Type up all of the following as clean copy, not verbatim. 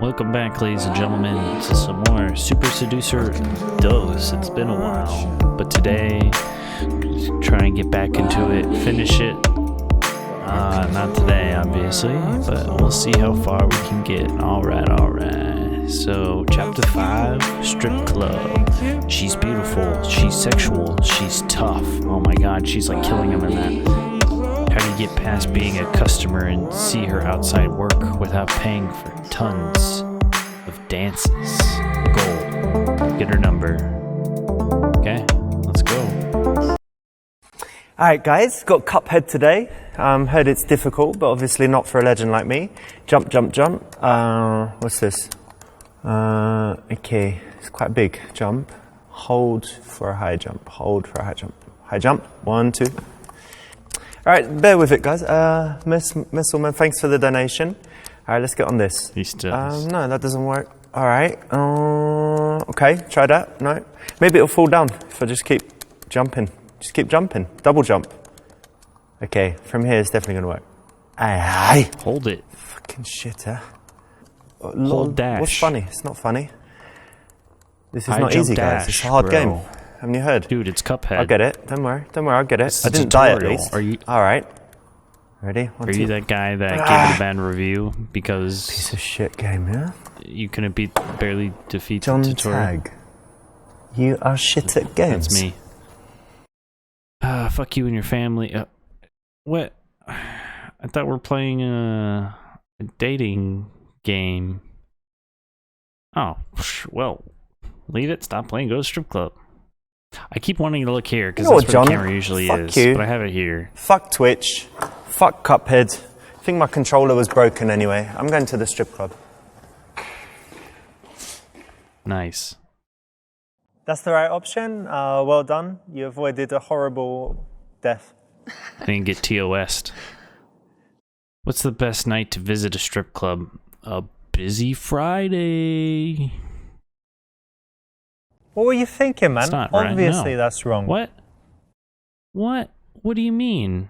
Welcome back, ladies and gentlemen, to some more Super Seducer Dose. It's been a while, but today, try and get back into it, finish it. Not today, obviously, but we'll see how far we can get. Alright. So, Chapter 5, Strip Club. She's beautiful, she's sexual, she's tough. Oh my god, she's like killing him in that. How do you get past being a customer and see her outside work without paying for tons of dances? Goal. Get her number. Okay, let's go. Alright guys, got Cuphead today. Heard it's difficult, but obviously not for a legend like me. Jump. What's this? Okay, it's quite big. Jump. Hold for a high jump. Hold for a high jump. High jump. 1, 2. Alright, bear with it guys. Messelman, thanks for the donation. Alright, let's get on this. He still no, that doesn't work. Alright. Okay, try that. No. Maybe it'll fall down if I just keep jumping. Just keep jumping. Double jump. Okay, from here it's definitely going to work. Aye. Hold it. Fucking shit, huh? Hold dash. What's funny? It's not funny. This is High not jump easy, guys. dash, It's a hard bro. game. Haven't you heard? Dude, it's Cuphead. I'll get it. Don't worry, I'll get it. It's I a didn't die at tutorial. least. Are you- Alright. Ready? One, Are two. you that guy that gave it a bad review because Piece of shit game, yeah? you couldn't barely defeat John the tutorial? Tag. You are shit at games. That's me. Fuck you and your family. What? I thought we're playing a dating game. Oh, well, leave it. Stop playing. Go to strip club. I keep wanting to look here because You know that's what, where the John? camera usually Fuck is. you. But I have it here. Fuck Twitch. Fuck Cuphead. I think my controller was broken anyway. I'm going to the strip club. Nice. That's the right option. Well done. You avoided a horrible death. I didn't get TOS'd. What's the best night to visit a strip club? A busy Friday. What were you thinking, man? It's not right, Obviously, no. that's wrong. What? What do you mean?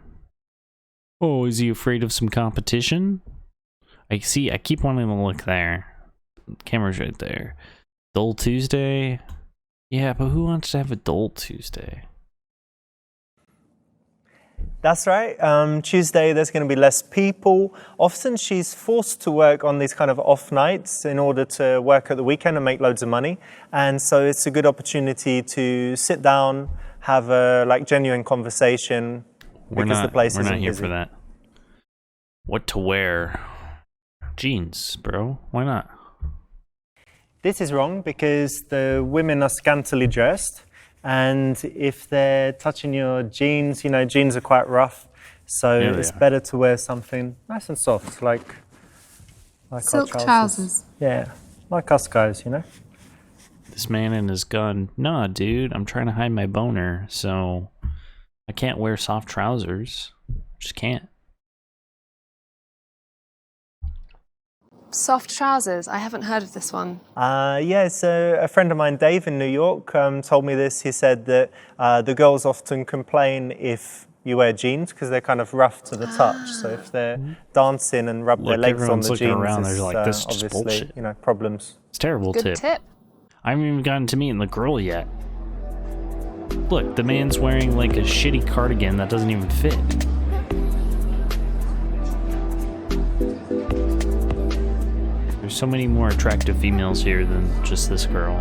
Oh, is he afraid of some competition? I keep wanting to look there. Camera's right there. Dull Tuesday? Yeah, but who wants to have a dull Tuesday? That's right. Tuesday, there's going to be less people. Often she's forced to work on these kind of off nights in order to work at the weekend and make loads of money. And so it's a good opportunity to sit down, have a genuine conversation because the place We're isn't not here busy. for that. What to wear? Jeans, bro. Why not? This is wrong because the women are scantily dressed. And if they're touching your jeans, jeans are quite rough. So Yeah, it's they are. better to wear something nice and soft, like Silk our trousers. Yeah, like us guys, This man and his gun. Nah, dude. I'm trying to hide my boner, so I can't wear soft trousers. Just can't. Soft trousers. I haven't heard of this one. Yeah, so a friend of mine, Dave, in New York, told me this. He said that the girls often complain if you wear jeans because they're kind of rough to the touch. So if they're dancing and rub their Look, legs on everyone's the looking jeans, around, it's they're like, this is just obviously, bullshit. problems. It's a terrible Good tip. I haven't even gotten to meeting the girl yet. Look, the man's wearing like a shitty cardigan that doesn't even fit. There's so many more attractive females here than just this girl.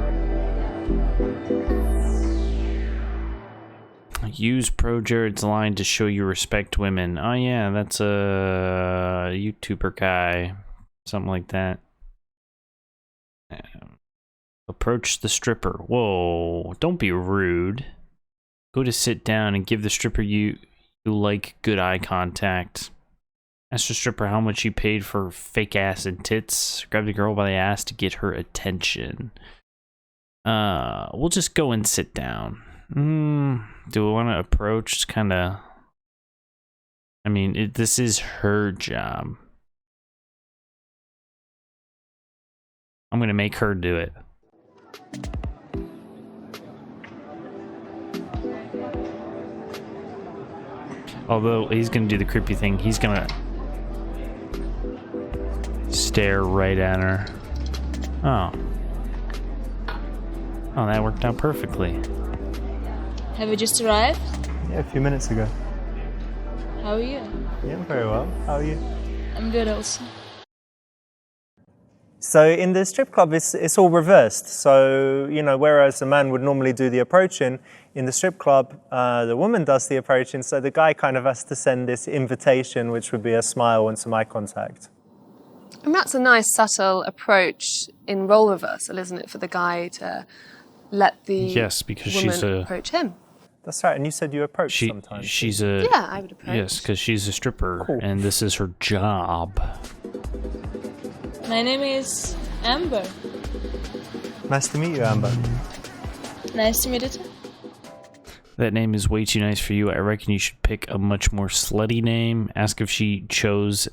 Use Pro Jared's line to show you respect women. Oh yeah, that's a YouTuber guy. Something like that. Approach the stripper. Whoa, don't be rude. Go to sit down and give the stripper you like good eye contact. Ask the stripper how much you paid for fake ass and tits. Grab the girl by the ass to get her attention. We'll just go and sit down. Do we want to approach? It's kind of... I mean, this is her job. I'm going to make her do it. Although he's gonna do the creepy thing. He's gonna stare right at her. Oh. Oh, that worked out perfectly. Have you just arrived? Yeah, a few minutes ago. How are you? Yeah, I'm very well. How are you? I'm good also. So in the strip club, it's all reversed. So, you know, whereas a man would normally do the approaching, in the strip club, the woman does the approaching. So the guy kind of has to send this invitation, which would be a smile and some eye contact. And that's a nice subtle approach in role reversal, isn't it, for the guy to let the Yes, because woman she's a approach him. That's right. And you said you approach sometimes. she's a Yeah, I would approach. yes, because she's a stripper, Cool. and this is her job. My name is Amber. Nice to meet you, Amber. Nice to meet you too. That name is way too nice for you. I reckon you should pick a much more slutty name. Ask if she chose.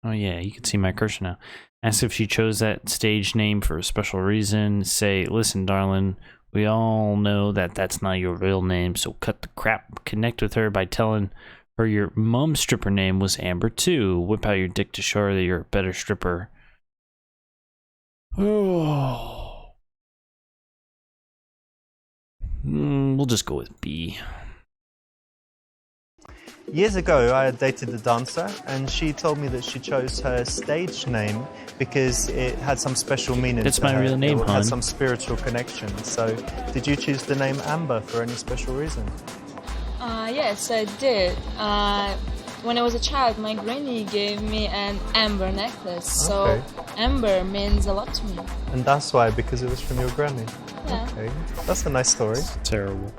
Oh yeah, you can see my cursor now. Ask if she chose that stage name for a special reason. Say, listen, darling, we all know that that's not your real name, so cut the crap. Connect with her by telling her your mom's stripper name was Amber too. Whip out your dick to show her that you're a better stripper. Oh. We'll just go with B. Years ago, I had dated a dancer, and she told me that she chose her stage name because it had some special meaning. It's to my her. real name, It hon. had some spiritual connection. So, did you choose the name Amber for any special reason? Yes, I did. When I was a child, my granny gave me an amber necklace, so Okay. amber means a lot to me. And that's why, because it was from your granny. Yeah. Okay, that's a nice story. Terrible.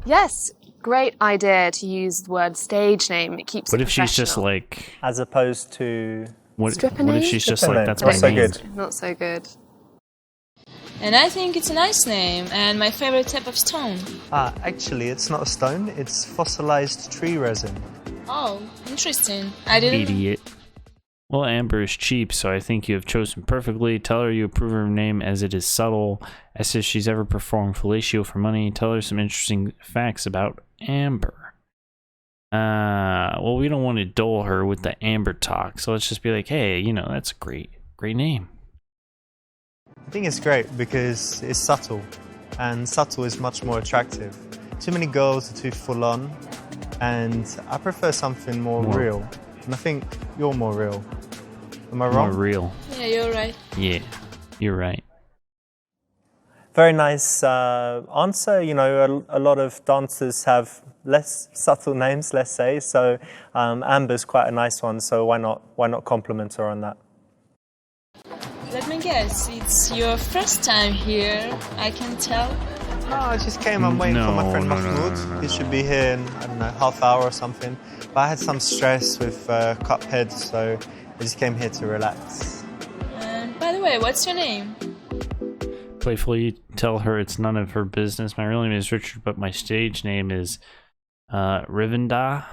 Yes, great idea to use the word stage name. It keeps What it if she's just professional. like As opposed to what? Stripper What if name? she's just Stripper like name. that's Not my so name? good. Not so good. And I think it's a nice name and my favorite type of stone. Actually, it's not a stone. It's fossilized tree resin. Oh, interesting. I didn't know. Idiot. Well, Amber is cheap, so I think you have chosen perfectly. Tell her you approve her name as it is subtle. Ask if she's ever performed fellatio for money. Tell her some interesting facts about Amber. Well, we don't want to dull her with the Amber talk, so let's just be like, hey, you know, that's a great name. I think it's great because it's subtle, and subtle is much more attractive. Too many girls are too full on, and I prefer something more real. And I think you're more real. Am I wrong? More real. Yeah, you're right. Yeah, you're right. Very nice answer. You know, a lot of dancers have less subtle names, let's say. So Amber's quite a nice one. So why not compliment her on that? Let me guess, it's your first time here, I can tell. No, I just came. I'm waiting for my friend Mahmoud. He should be here in, I don't know, half hour or something. But I had some stress with Cuphead, so I just came here to relax. And by the way, what's your name? Playfully tell her it's none of her business. My real name is Richard, but my stage name is Rivinda.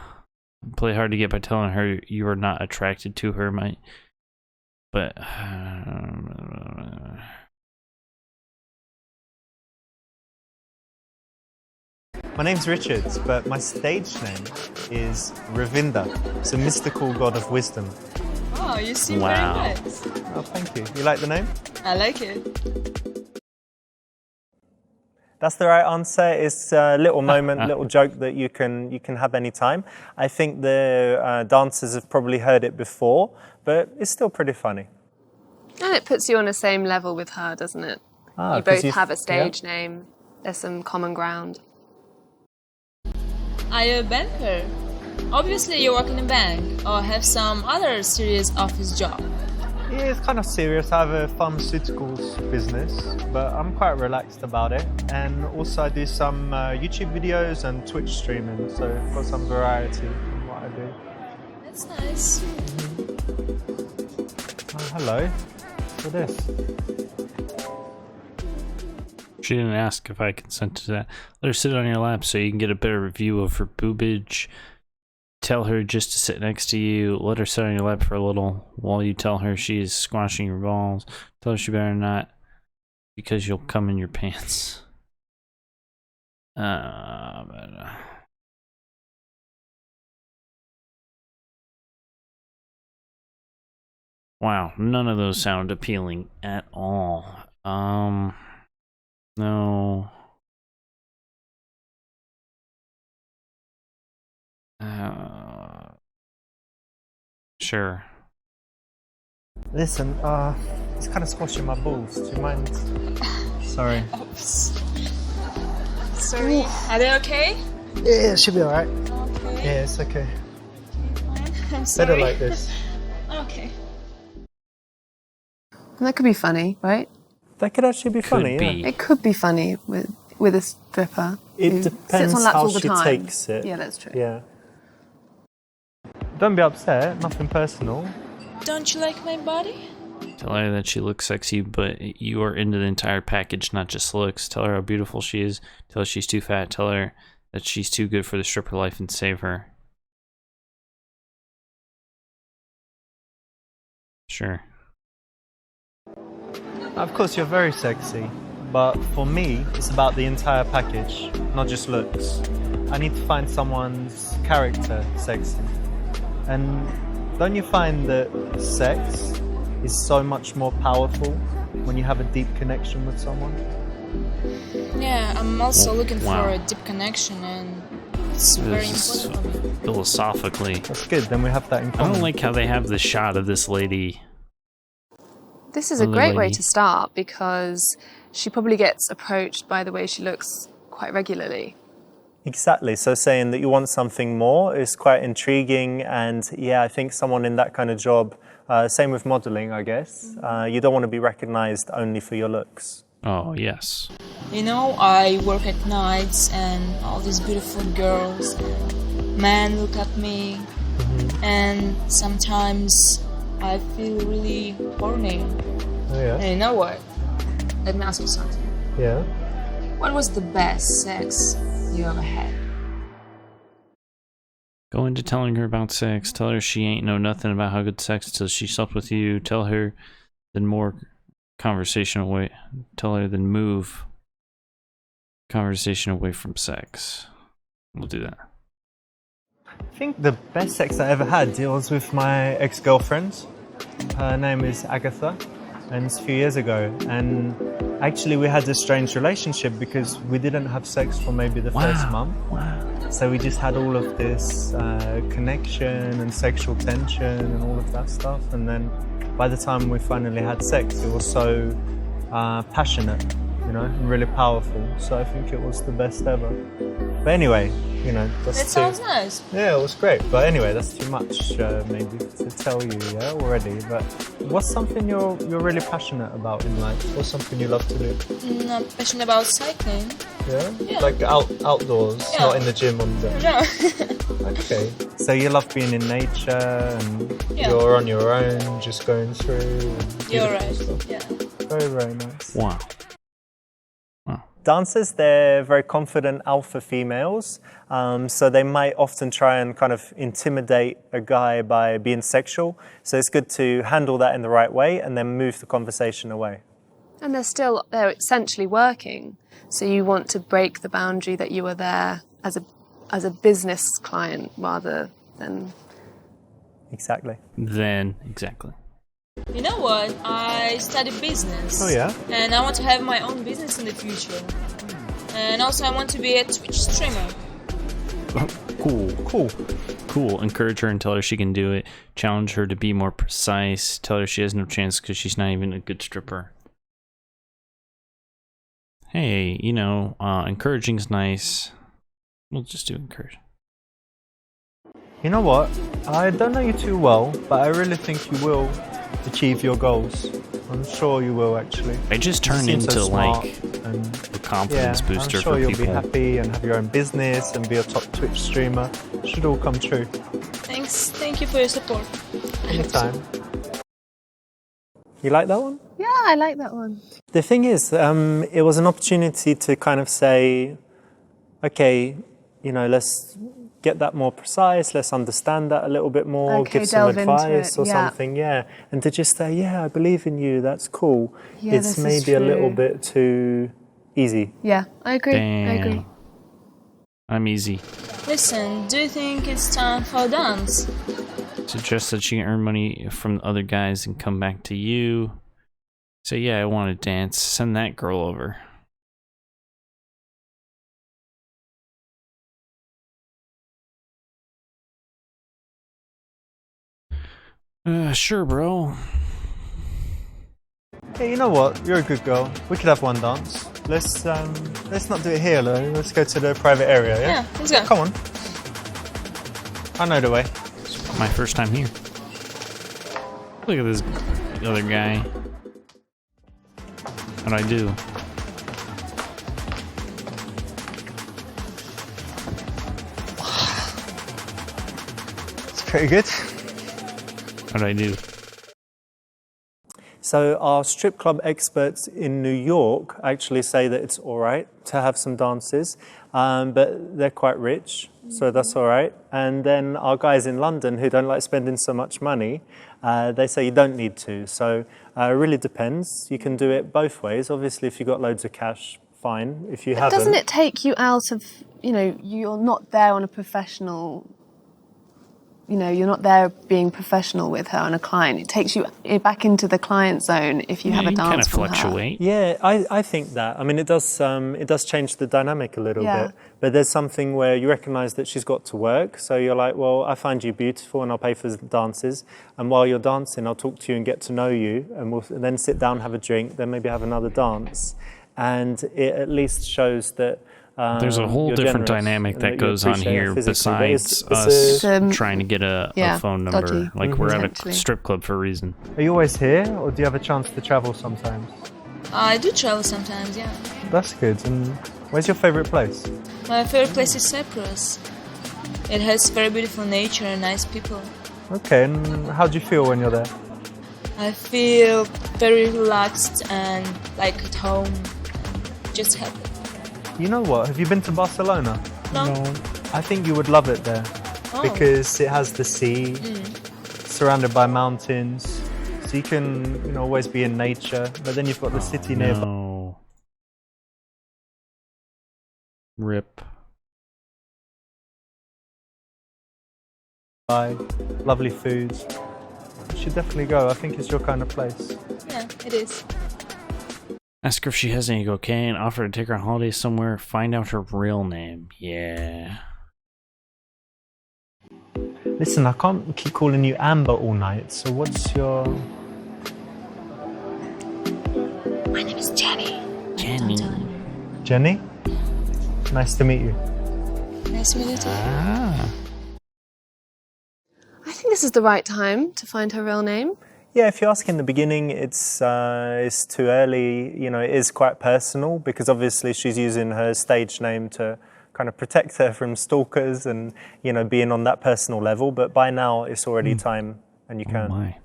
Play hard to get by telling her you are not attracted to her. But My name's Richard, but my stage name is Ravinda. It's a mystical god of wisdom. Oh, you seem Wow. very nice. Oh, thank you. You like the name? I like it. That's the right answer. It's a little moment, little joke that you can have any time. I think the dancers have probably heard it before, but it's still pretty funny. And it puts you on the same level with her, doesn't it? You 'Cause both you- have a stage name. There's some common ground. Are you a banker? Obviously you work in a bank or have some other serious office job. Yeah, it's kind of serious. I have a pharmaceuticals business, but I'm quite relaxed about it. And also I do some YouTube videos and Twitch streaming, so I've got some variety in what I do. That's nice. Oh, hello. For this. she didn't ask if I consented to that. Let her sit on your lap so you can get a better view of her boobage. Tell her just to sit next to you. Let her sit on your lap for a little while you tell her she is squashing your balls. Tell her she better not, because you'll come in your pants. Wow, none of those sound appealing at all. No. Sure. Listen, it's kind of squashing my balls. Do you mind? Sorry. Oops. Sorry. Are they okay? Yeah, it should be alright. Okay. Yeah, it's okay. Fine. I'm sorry. Better like this. Okay. And that could be funny, right? That could actually be funny, be. yeah. It could be funny with a stripper. It who depends sits on laps how all the she time. takes it. Yeah, that's true. Yeah. Don't be upset, nothing personal. Don't you like my body? Tell her that she looks sexy, but you are into the entire package, not just looks. Tell her how beautiful she is. Tell her she's too fat. Tell her that she's too good for the stripper life and save her. Sure. Of course, you're very sexy, but for me, it's about the entire package, not just looks. I need to find someone's character sexy. And don't you find that sex is so much more powerful when you have a deep connection with someone? Yeah, I'm also looking Wow. for a deep connection, and it's very This is important for me. philosophically. That's good, then we have that in I common. don't like how they have the shot of this lady. This is a Other great way lady. to start because she probably gets approached by the way she looks quite regularly. Exactly, so saying that you want something more is quite intriguing, and yeah, I think someone in that kind of job, same with modeling, I guess, you don't want to be recognized only for your looks. Oh, yes. You know, I work at nights, and all these beautiful girls, men look at me, and sometimes I feel really horny. Oh yeah? And you know what? Let me ask you something. Yeah. What was the best sex you ever had? Go into telling her about sex. Tell her she ain't know nothing about how good sex is till she slept with you. Tell her then more conversation away. Tell her then move conversation away from sex. We'll do that. I think the best sex I ever had it was with my ex-girlfriend. Her name is Agatha, and it's a few years ago. And actually we had a strange relationship because we didn't have sex for maybe the first month. Wow. So we just had all of this connection and sexual tension and all of that stuff. And then by the time we finally had sex, it was so passionate, you know, and really powerful. So I think it was the best ever. But anyway, you know, that's That sounds nice. Yeah, it was great. But anyway, that's too much maybe to tell you, yeah, already. But what's something you're really passionate about in life? What's something you love to do? I'm passionate about cycling. Yeah? Yeah. Like outdoors, Yeah. not in the gym on the... No. Okay. So you love being in nature and Yeah. you're on your own, just going through. And You're beautiful right. stuff. Yeah. Very, very nice. Wow. Dancers, they're very confident alpha females, so they might often try and kind of intimidate a guy by being sexual. So it's good to handle that in the right way and then move the conversation away. And they're essentially working. So you want to break the boundary that you are there as a business client rather than... Exactly. Then, exactly. You know what? I study business. Oh yeah? And I want to have my own business in the future. And also I want to be a Twitch streamer. Cool. Encourage her and tell her she can do it. Challenge her to be more precise. Tell her she has no chance because she's not even a good stripper. Hey, you know, encouraging's nice. We'll just do encourage. You know what? I don't know you too well, but I really think you will achieve your goals. I'm sure you will, actually. I just You turned seem so into smart like and a confidence yeah, booster I'm sure for you'll people. be happy and have your own business and be a top Twitch streamer. It should all come true. Thanks. Thank you for your support. Anytime. You like that one? Yeah, I like that one. The thing is, it was an opportunity to kind of say, okay, you know, let's get that more precise, let's understand that a little bit more, Okay, give some delve into advice it, or yeah. something, yeah. And to just say, yeah, I believe in you, that's cool. Yeah, It's this is maybe a little true. bit too easy. Yeah, I agree. Damn. I agree. I'm easy. Listen, do you think it's time for a dance? Suggest that she earn money from other guys and come back to you. Say, yeah, I want to dance. Send that girl over. Sure, bro. Hey, you know what? You're a good girl. We could have one dance. Let's not do it here, though. Let's go to the private area, yeah? Yeah, let's go. Come on. I know the way. It's my first time here. Look at this other guy. What do I do? It's pretty good. What do I do? So our strip club experts in New York actually say that it's all right to have some dances, but they're quite rich, so that's all right. And then our guys in London who don't like spending so much money, they say you don't need to. So it really depends. You can do it both ways. Obviously, if you've got loads of cash, fine. If you haven't... Doesn't it take you out of, you're not there on a professional... you're not there being professional with her and a client. It takes you back into the client zone if you have a dance kind of from her. fluctuate. Yeah, I think that. I mean, it does change the dynamic a little bit. But there's something where you recognise that she's got to work. So you're like, well, I find you beautiful and I'll pay for the dances. And while you're dancing, I'll talk to you and get to know you. And we'll then sit down, have a drink, then maybe have another dance. And it at least shows that there's a whole different dynamic that goes on here besides us trying to get a phone number. Dodgy, like we're at a strip club for a reason. Are you always here, or do you have a chance to travel sometimes? I do travel sometimes, yeah. That's good. And where's your favourite place? My favorite place is Cyprus. It has very beautiful nature and nice people. Okay, and how do you feel when you're there? I feel very relaxed and like at home. Just happy. You know what? Have you been to Barcelona? No. I think you would love it there because it has the sea, surrounded by mountains, so you can always be in nature. But then you've got the city nearby. No. Rip. Lovely foods. You should definitely go. I think it's your kind of place. Yeah, it is. Ask her if she has any cocaine, offer to take her on holiday somewhere, find out her real name. Yeah. Listen, I can't keep calling you Amber all night, so what's your... My name is Jenny. Jenny. Jenny? Nice to meet you. Nice to meet you too. Ah. I think this is the right time to find her real name. Yeah, if you ask in the beginning, it's too early. It is quite personal because obviously she's using her stage name to kind of protect her from stalkers and, being on that personal level. But by now, it's already time and you can. Oh my.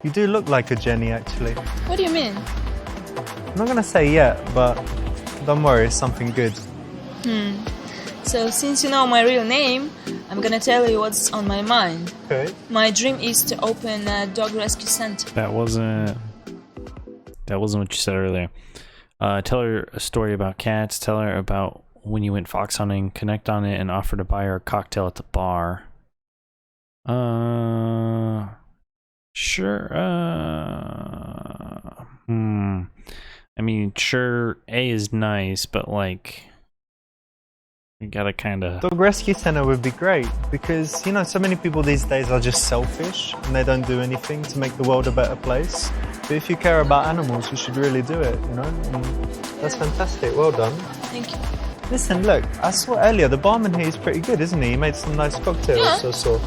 You do look like a Jenny, actually. What do you mean? I'm not going to say yet, but don't worry, it's something good. So since you know my real name, I'm gonna tell you what's on my mind. Okay. My dream is to open a dog rescue center. That wasn't what you said earlier. Tell her a story about cats. Tell her about when you went fox hunting. Connect on it and offer to buy her a cocktail at the bar. Sure. I mean, sure, A is nice, but like, you gotta kind of... Dog rescue center would be great because, so many people these days are just selfish and they don't do anything to make the world a better place. But if you care about animals, you should really do it, And that's fantastic. Well done. Thank you. Listen, look, I saw earlier, the barman here is pretty good, isn't he? He made some nice cocktails, I saw.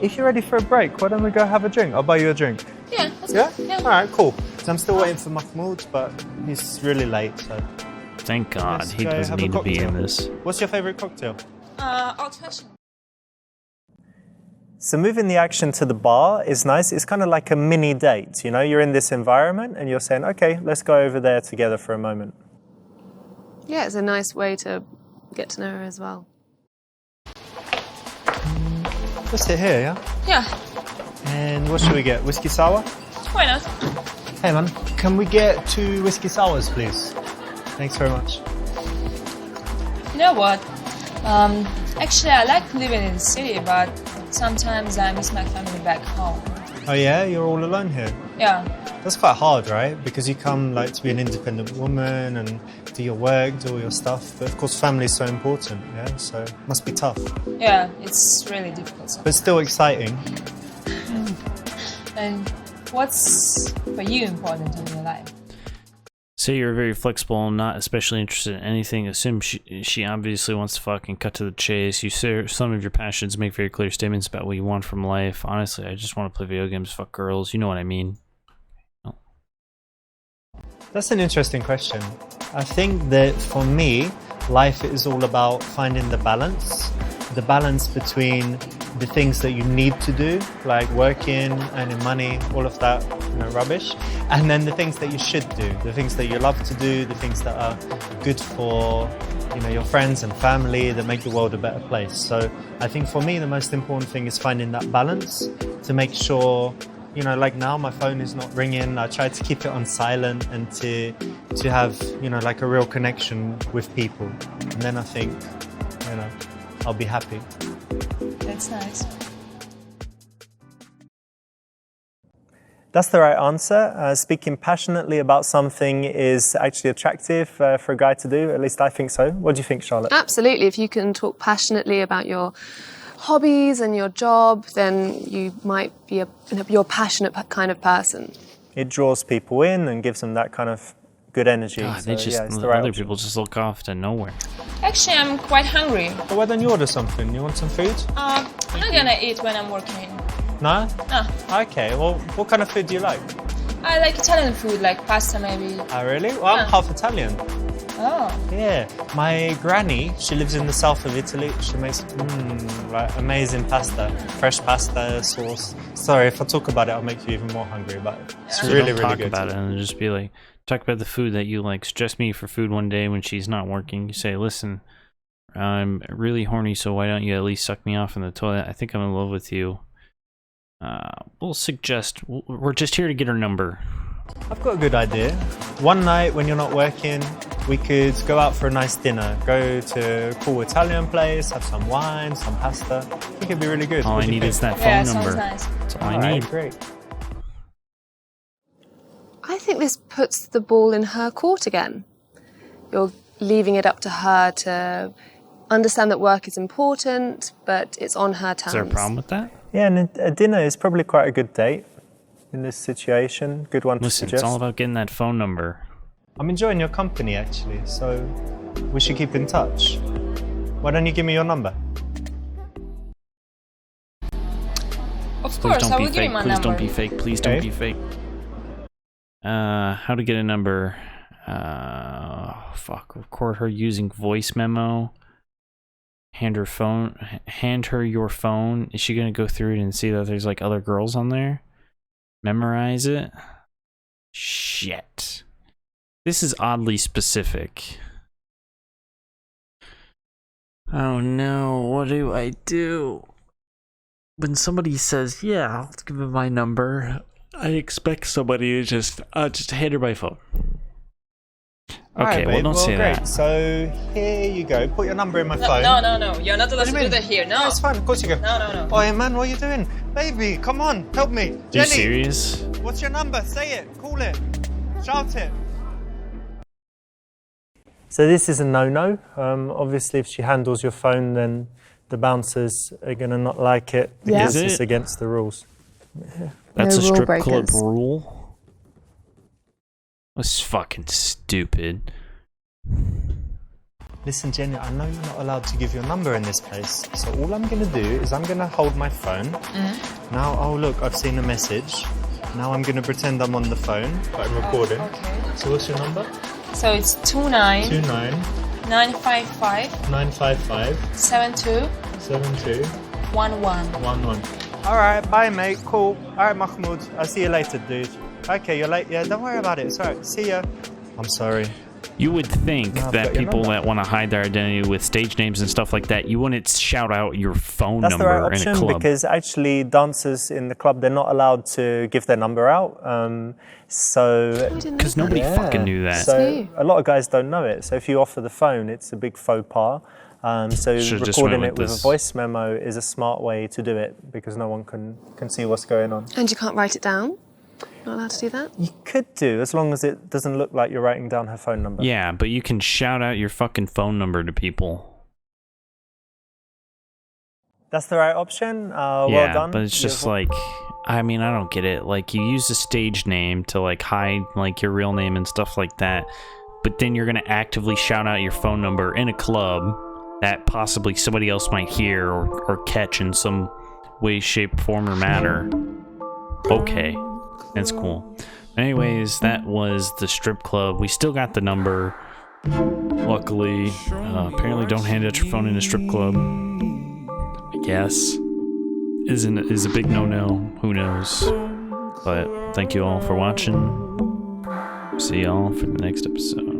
If you're ready for a break, why don't we go have a drink? I'll buy you a drink. Yeah, let's Yeah? go. Yeah. All right, cool. So I'm still waiting for Mahmoud, but he's really late, so... Thank God, Let's he go doesn't have a need to be cocktail. in this. What's your favourite cocktail? Old-fashioned. So moving the action to the bar is nice. It's kind of like a mini date, You're in this environment and you're saying, okay, let's go over there together for a moment. Yeah, it's a nice way to get to know her as well. We'll sit here, yeah? Yeah, And what should we get? Whiskey sour? why not? Hey man, can we get 2 whiskey sours, please? Thanks very much. You know what? Actually, I like living in the city, but sometimes I miss my family back home. Oh yeah, you're all alone here. Yeah. That's quite hard, right? Because you come like to be an independent woman and do your work, do all your stuff. But of course, family is so important, yeah. So it must be tough, Yeah, it's really difficult. but still exciting. And what's for you important in your life? Say you're very flexible and not especially interested in anything. Assume she obviously wants to fucking cut to the chase. You share some of your passions, make very clear statements about what you want from life. Honestly, I just want to play video games, fuck girls. You know what I mean. Oh. That's an interesting question. I think that for me, life is all about finding the balance between the things that you need to do, like working, earning money, all of that, rubbish, and then the things that you should do, the things that you love to do, the things that are good for, your friends and family, that make the world a better place. So I think for me, the most important thing is finding that balance to make sure, like now my phone is not ringing. I try to keep it on silent and to have, like a real connection with people. And then I think, I'll be happy. That's nice. That's the right answer. Speaking passionately about something is actually attractive for a guy to do. At least I think so. What do you think, Charlotte? Absolutely. If you can talk passionately about your hobbies and your job, then you might be you're a passionate kind of person. It draws people in and gives them that kind of good energy. God, So, they just it's the right other option. people just look off to nowhere. Actually, I'm quite hungry. Well, why don't you order something? You want some food? I'm not gonna eat when I'm working. No? No. Okay, well, what kind of food do you like? I like Italian food, like pasta maybe. Oh, really? Well, I'm Yeah. half Italian. Oh. Yeah. My granny, she lives in the south of Italy. She makes like amazing pasta, fresh pasta sauce. Sorry, if I talk about it, I'll make you even more hungry, but it's So really, don't really talk good. about it and just be like, talk about the food that you like. Suggest me for food one day when she's not working. You say, listen, I'm really horny, so why don't you at least suck me off in the toilet? I think I'm in love with you. We're just here to get her number. I've got a good idea. One night when you're not working, we could go out for a nice dinner. Go to a cool Italian place, have some wine, some pasta. I think it'd be really good. All What I do you need is think? that phone Yeah, number. sounds nice. That's all I All right, need. great. I think this puts the ball in her court again. You're leaving it up to her to understand that work is important, but it's on her terms. Is there a problem with that? Yeah, and a dinner is probably quite a good date in this situation. Good one to Listen, suggest. it's all about getting that phone number. I'm enjoying your company, actually, so we should keep in touch. Why don't you give me your number? Of Please course, don't I be will give you fake. my Please number. don't be fake. Please Okay. don't be fake. How to get a number? Record her using voice memo. Hand her your phone. Is she gonna go through it and see that there's like other girls on there? Memorize it. Shit. This is oddly specific. Oh no, what do I do? When somebody says, yeah, I'll give them my number, I expect somebody to just hand her my phone. Okay, All right, well, babe. don't say great. that. So here you go. Put your number in my phone. No. You're not allowed do to you do mean? that here. No. No, it's fine. Of course you go. No. Oh, man, what are you doing? Baby, come on. Help me. Are you Jenny, serious? what's your number? Say it. Call it. Shout it. So this is a no-no. Obviously, if she handles your phone, then the bouncers are going to not like it Yeah. because Is it's it? against the rules. That's No a rule strip club breakers. rule? That's fucking stupid. Listen, Jenny, I know you're not allowed to give your number in this place. So all I'm going to do is I'm going to hold my phone. Now, oh, look, I've seen a message. Now I'm going to pretend I'm on the phone, but I'm recording. Okay. So what's your number? So it's 29 29 955 955 72 72 11. 11. All right, bye, mate. Cool. All right, Mahmoud. I'll see you later, dude. Okay, you're late. Yeah, don't worry about it. It's all right. See ya. I'm sorry. You would think No, I've that got your people number. that want to hide their identity with stage names and stuff like that, you wouldn't shout out your phone That's the right number in a option club. because actually dancers in the club, they're not allowed to give their number out. Because nobody fucking knew that. So a lot of guys don't know it. So if you offer the phone, it's a big faux pas. So Should've just recording went it with with this. a voice memo is a smart way to do it because no one can see what's going on. And you can't write it down? Not allowed to do that? You could do, as long as it doesn't look like you're writing down her phone number. Yeah, but you can shout out your fucking phone number to people. That's the right option. Well Yeah, done. but it's just like, I mean, I don't get it. Like, you use a stage name to, like, hide, like, your real name and stuff like that, but then you're gonna actively shout out your phone number in a club that possibly somebody else might hear or catch in some way, shape, form, or manner. Okay, that's cool. Anyways, that was the strip club. We still got the number. Luckily, apparently don't hand out your phone in a strip club. I guess is a big no-no. Who knows? But thank you all for watching. See y'all for the next episode.